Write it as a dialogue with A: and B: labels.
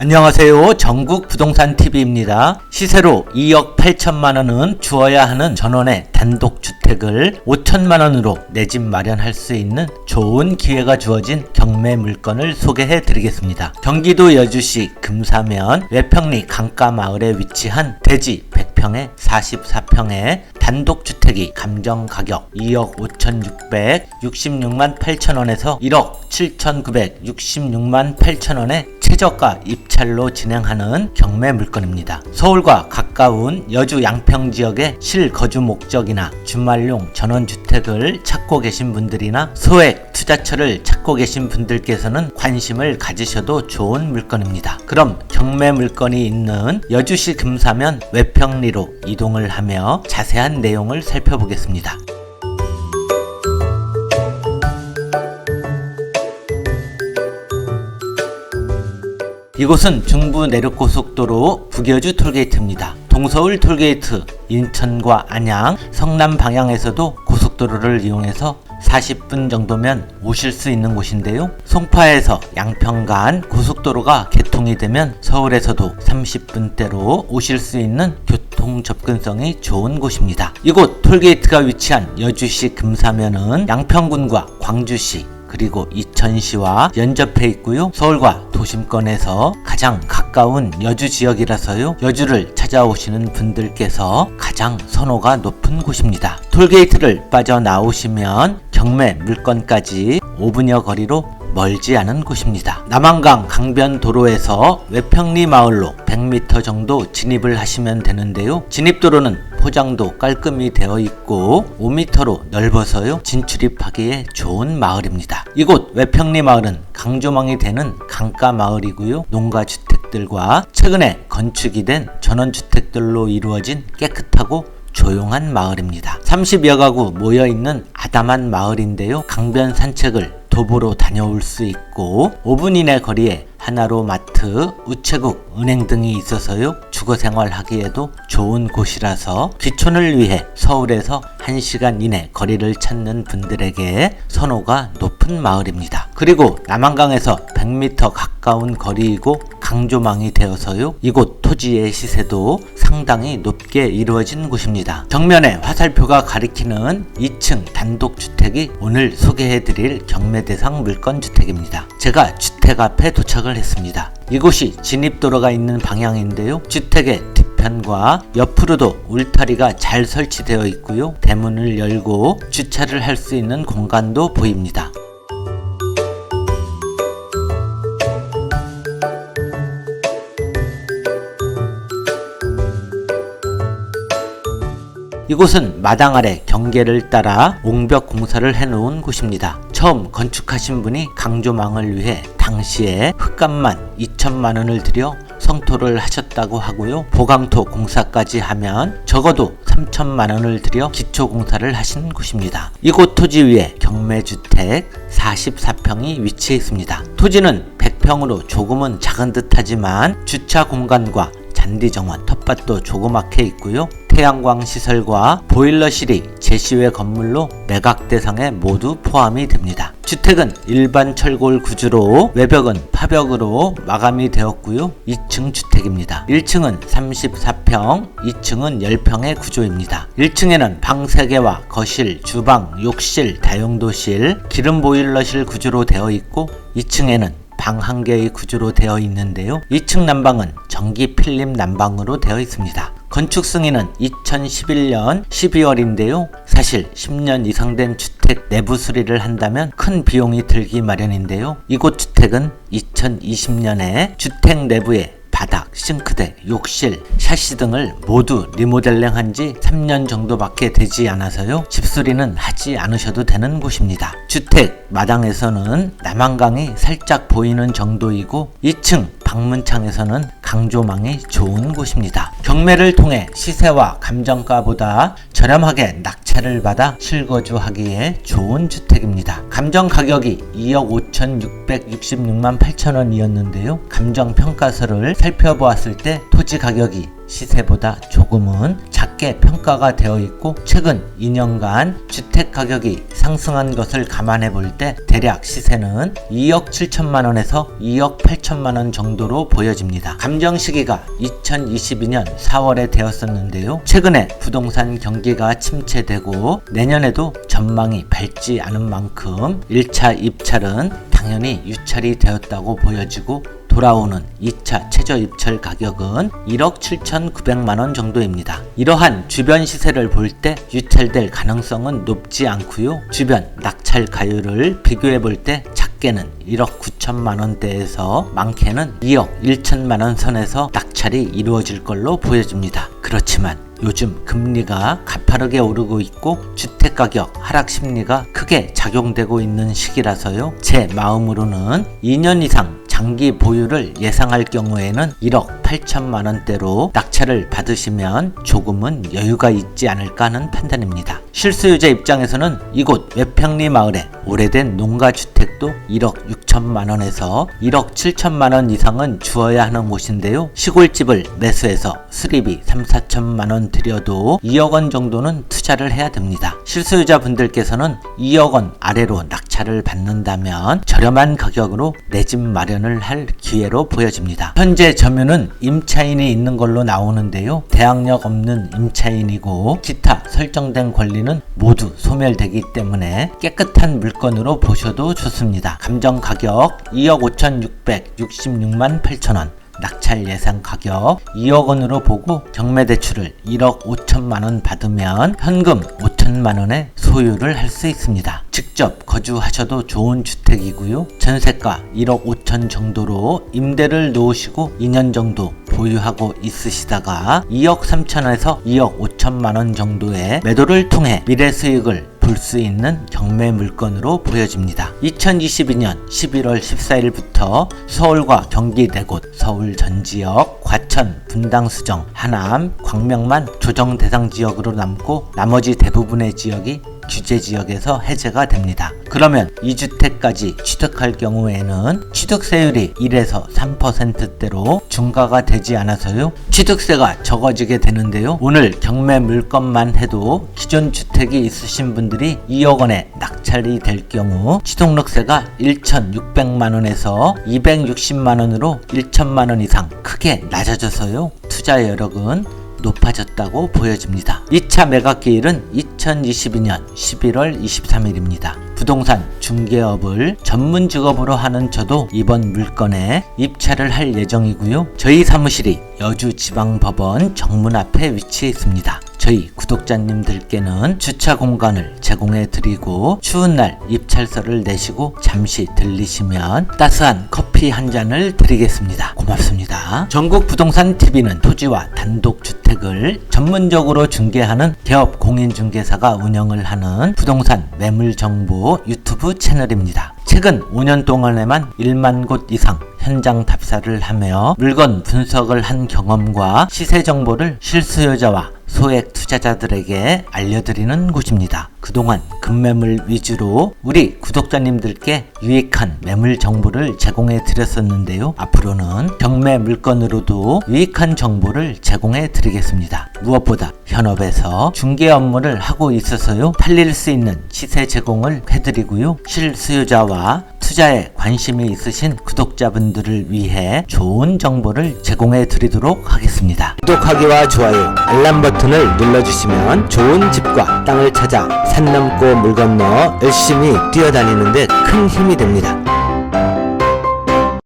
A: 안녕하세요. 전국 부동산 TV입니다. 시세로 2억 8천만원은 주어야 하는 전원의 단독주택을 5천만원으로 내 집 마련할 수 있는 좋은 기회가 주어진 경매 물건을 소개해 드리겠습니다. 경기도 여주시 금사면 외평리 강가마을에 위치한 대지 100평에 44평의 단독주택이 감정가격 2억 5,666만 8천원에서 1억 7,966만 8천원에 최저가 입찰로 진행하는 경매 물건입니다. 서울과 가까운 여주 양평 지역의 실거주 목적이나 주말용 전원주택을 찾고 계신 분들이나 소액 투자처를 찾고 계신 분들께서는 관심을 가지셔도 좋은 물건입니다. 그럼 경매 물건이 있는 여주시 금사면 외평리로 이동을 하며 자세한 내용을 살펴보겠습니다. 이곳은 중부 내륙고속도로 북여주 톨게이트입니다. 동서울 톨게이트, 인천과 안양, 성남 방향에서도 고속도로를 이용해서 40분 정도면 오실 수 있는 곳인데요. 송파에서 양평 간 고속도로가 개통이 되면 서울에서도 30분대로 오실 수 있는 교통 접근성이 좋은 곳입니다. 이곳 톨게이트가 위치한 여주시 금사면은 양평군과 광주시 그리고 이천시와 연접해 있고요. 서울과 도심권에서 가장 가까운 여주 지역이라서요. 여주를 찾아오시는 분들께서 가장 선호가 높은 곳입니다. 톨게이트를 빠져나오시면 경매 물건까지 5분여 거리로 멀지 않은 곳입니다. 남한강 강변도로에서 외평리 마을로 100m 정도 진입을 하시면 되는데요. 진입도로는 포장도 깔끔히 되어 있고 5m로 넓어서요. 진출입하기에 좋은 마을입니다. 이곳 외평리 마을은 강조망이 되는 강가 마을이고요. 농가주택들과 최근에 건축이 된 전원주택들로 이루어진 깨끗하고 조용한 마을입니다. 30여 가구 모여있는 아담한 마을인데요. 강변 산책을 도보로 다녀올 수 있고 5분 이내 거리에 하나로 마트, 우체국, 은행 등이 있어서요. 주거생활 하기에도 좋은 곳이라서 귀촌을 위해 서울에서 1시간 이내 거리를 찾는 분들에게 선호가 높은 마을입니다. 그리고 남한강에서 100m 가까운 거리이고 강조망이 되어서요. 이곳 토지의 시세도 상당히 높게 이루어진 곳입니다. 정면에 화살표가 가리키는 2층 단독주택이 오늘 소개해드릴 경매 대상 물건주택입니다. 제가 주택 앞에 도착을 했습니다. 이곳이 진입도로가 있는 방향인데요. 주택의 뒤편과 옆으로도 울타리가 잘 설치되어 있고요. 대문을 열고 주차를 할 수 있는 공간도 보입니다. 이곳은 마당 아래 경계를 따라 옹벽 공사를 해놓은 곳입니다. 처음 건축하신 분이 강조망을 위해 당시에 흙값만 2천만원을 들여 성토를 하셨다고 하고요. 보강토 공사까지 하면 적어도 3천만원을 들여 기초공사를 하신 곳입니다. 이곳 토지 위에 경매주택 44평이 위치해 있습니다. 토지는 100평으로 조금은 작은 듯 하지만 주차 공간과 잔디 정원, 텃밭도 조그맣게 있고요. 태양광 시설과 보일러실이 제시외 건물로 매각 대상에 모두 포함이 됩니다. 주택은 일반 철골 구조로 외벽은 파벽으로 마감이 되었고요. 2층 주택입니다. 1층은 34평, 2층은 10평의 구조입니다. 1층에는 방 3개와 거실, 주방, 욕실, 다용도실, 기름 보일러실 구조로 되어 있고 2층에는 방 1개의 구조로 되어 있는데요. 2층 난방은 전기 필름 난방으로 되어 있습니다. 건축 승인은 2011년 12월인데요. 사실 10년 이상 된 주택 내부 수리를 한다면 큰 비용이 들기 마련인데요. 이곳 주택은 2020년에 주택 내부에 바닥, 싱크대, 욕실, 샤시 등을 모두 리모델링한 지 3년 정도밖에 되지 않아서요. 집수리는 하지 않으셔도 되는 곳입니다. 주택 마당에서는 남한강이 살짝 보이는 정도이고 2층 방문창에서는 강조망이 좋은 곳입니다. 경매를 통해 시세와 감정가보다 저렴하게 낙찰을 받아 실거주하기에 좋은 주택입니다. 감정 가격이 2억 5,666만 8천원이었는데요. 감정평가서를 살펴보았을 때 토지 가격이 시세보다 조금은 작게 평가가 되어 있고 최근 2년간 주택 가격이 상승한 것을 감안해 볼 때 대략 시세는 2억 7천만원에서 2억 8천만원 정도로 보여집니다. 감정 시기가 2022년 4월에 되었었는데요. 최근에 부동산 경기가 침체되고 내년에도 전망이 밝지 않은 만큼 1차 입찰은 당연히 유찰이 되었다고 보여지고 돌아오는 2차 최저 입찰 가격은 1억 7,900만원 정도입니다. 이러한 주변 시세를 볼 때 유찰될 가능성은 높지 않고요. 주변 낙찰 가율을 비교해 볼 때 작게는 1억 9천만원대에서 많게는 2억 1천만원 선에서 낙찰이 이루어질 걸로 보여집니다. 그렇지만 요즘 금리가 가파르게 오르고 있고 주택가격 하락 심리가 크게 작용되고 있는 시기라서요. 제 마음으로는 2년 이상 장기 보유를 예상할 경우에는 1억 8천만원대로 낙찰을 받으시면 조금은 여유가 있지 않을까 하는 판단입니다. 실수요자 입장에서는 이곳 외평리 마을에 오래된 농가주택도 1억 6천만원에서 1억 7천만원 이상은 주어야 하는 곳인데요. 시골집을 매수해서 수리비 3, 4천만원 들여도 2억원 정도는 투자를 해야 됩니다. 실수요자 분들께서는 2억원 아래로 낙찰을 받는다면 저렴한 가격으로 내 집 마련을 할 기회로 보여집니다. 현재 점유는 임차인이 있는 걸로 나오는데요. 대항력 없는 임차인이고 기타 설정된 권리는 모두 소멸되기 때문에 깨끗한 물건으로 보셔도 좋습니다. 감정 가격 2억 5,666만 8천원, 낙찰 예상 가격 2억원으로 보고 경매 대출을 1억 5천만원 받으면 현금 5천만원에 소유를 할 수 있습니다. 직접 거주하셔도 좋은 주택이고요. 전세가 1억 5천 정도로 임대를 놓으시고 2년 정도 보유하고 있으시다가 2억 3천에서 2억 5천만원 정도의 매도를 통해 미래 수익을 볼 수 있는 경매 물건으로 보여집니다. 2022년 11월 14일부터 서울과 경기 4곳, 서울 전 지역, 과천, 분당, 수정, 하남, 광명만 조정 대상 지역으로 남고 나머지 대부분의 지역이 규제 지역에서 해제가 됩니다. 그러면 2주택까지 취득할 경우에는 취득세율이 1에서 3%대로 중과가 되지 않아서요. 취득세가 적어지게 되는데요. 오늘 경매 물건만 해도 기존 주택이 있으신 분들이 2억원에 낙찰이 될 경우 취득록세가 1,600만원에서 260만원으로 1천만원 이상 크게 낮아져서요. 투자 여력은 높아졌다고 보여집니다. 2차 매각기일은 2022년 11월 23일입니다. 부동산 중개업을 전문 직업으로 하는 저도 이번 물건에 입찰을 할 예정이고요. 저희 사무실이 여주지방법원 정문 앞에 위치해 있습니다. 저희 구독자님들께는 주차 공간을 제공해 드리고 추운 날 입찰서를 내시고 잠시 들리시면 따스한 커피 한 잔을 드리겠습니다. 고맙습니다. 전국 부동산 TV는 토지와 단독주택을 전문적으로 중개하는 개업 공인중개사가 운영을 하는 부동산 매물 정보 유튜브 채널입니다. 최근 5년 동안에만 1만 곳 이상 현장 답사를 하며 물건 분석을 한 경험과 시세 정보를 실수요자와 소액 투자자들에게 알려드리는 곳입니다. 그동안 급매물 위주로 우리 구독자님들께 유익한 매물 정보를 제공해 드렸었는데요. 앞으로는 경매 물건으로도 유익한 정보를 제공해 드리겠습니다. 무엇보다 현업에서 중개 업무를 하고 있어서요. 팔릴 수 있는 시세 제공을 해드리고요. 실수요자와 투자에 관심이 있으신 구독자분들을 위해 좋은 정보를 제공해 드리도록 하겠습니다. 구독하기와 좋아요, 알람 버튼을 눌러주시면 좋은 집과 땅을 찾아 산 넘고 물 건너 열심히 뛰어다니는 데 큰 힘이 됩니다.